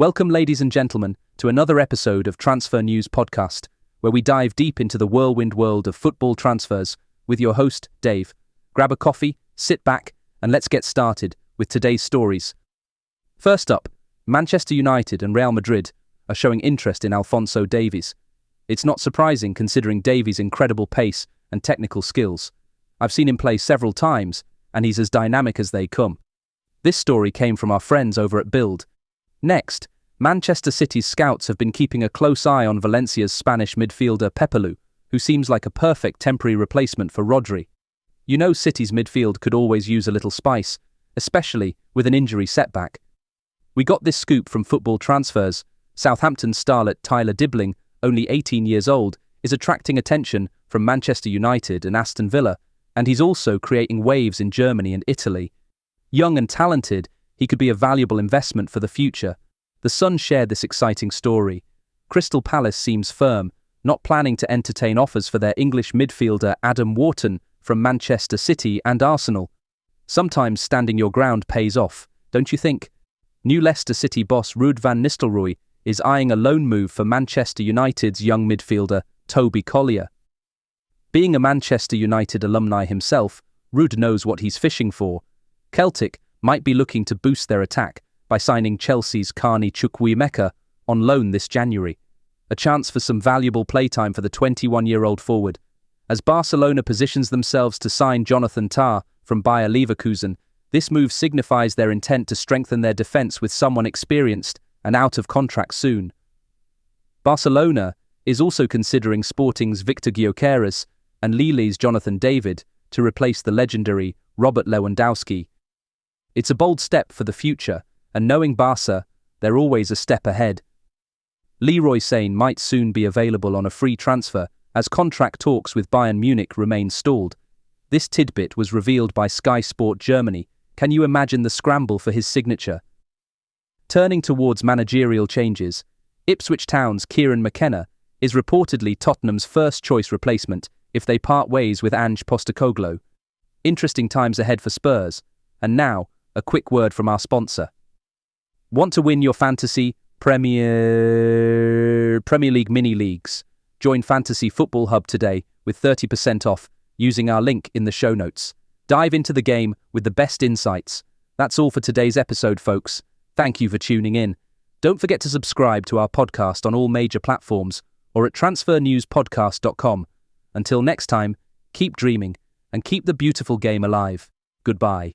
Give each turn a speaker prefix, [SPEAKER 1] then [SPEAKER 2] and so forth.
[SPEAKER 1] Welcome, ladies and gentlemen, to another episode of Transfer News Podcast, where we dive deep into the whirlwind world of football transfers with your host, Dave. Grab a coffee, sit back, and let's get started with today's stories. First up, Manchester United and Real Madrid are showing interest in Alphonso Davies. It's not surprising considering Davies' incredible pace and technical skills. I've seen him play several times, and he's as dynamic as they come. This story came from our friends over at Build. Next, Manchester City's scouts have been keeping a close eye on Valencia's Spanish midfielder Pepelu, who seems like a perfect temporary replacement for Rodri. You know City's midfield could always use a little spice, especially with an injury setback. We got this scoop from Football Transfers. Southampton starlet Tyler Dibbling, only 18 years old, is attracting attention from Manchester United and Aston Villa, and he's also creating waves in Germany and Italy. Young and talented, he could be a valuable investment for the future. The Sun shared this exciting story. Crystal Palace seems firm, not planning to entertain offers for their English midfielder Adam Wharton from Manchester City and Arsenal. Sometimes standing your ground pays off, don't you think? New Leicester City boss Ruud van Nistelrooy is eyeing a loan move for Manchester United's young midfielder Toby Collyer. Being a Manchester United alumni himself, Ruud knows what he's fishing for. Celtic might be looking to boost their attack by signing Chelsea's Carney Chukwuemeka on loan this January. A chance for some valuable playtime for the 21-year-old forward. As Barcelona positions themselves to sign Jonathan Tah from Bayer Leverkusen, this move signifies their intent to strengthen their defence with someone experienced and out of contract soon. Barcelona is also considering Sporting's Victor Gyökeres and Lille's Jonathan David to replace the legendary Robert Lewandowski. It's a bold step for the future, and knowing Barca, they're always a step ahead. Leroy Sane might soon be available on a free transfer as contract talks with Bayern Munich remain stalled. This tidbit was revealed by Sky Sport Germany. Can you imagine the scramble for his signature? Turning towards managerial changes, Ipswich Town's Kieran McKenna is reportedly Tottenham's first-choice replacement if they part ways with Ange Postecoglou. Interesting times ahead for Spurs. And now, a quick word from our sponsor. Want to win your fantasy Premier League mini leagues? Join Fantasy Football Hub today with 30% off using our link in the show notes. Dive into the game with the best insights. That's all for today's episode, folks. Thank you for tuning in. Don't forget to subscribe to our podcast on all major platforms or at transfernewspodcast.com. Until next time, keep dreaming and keep the beautiful game alive. Goodbye.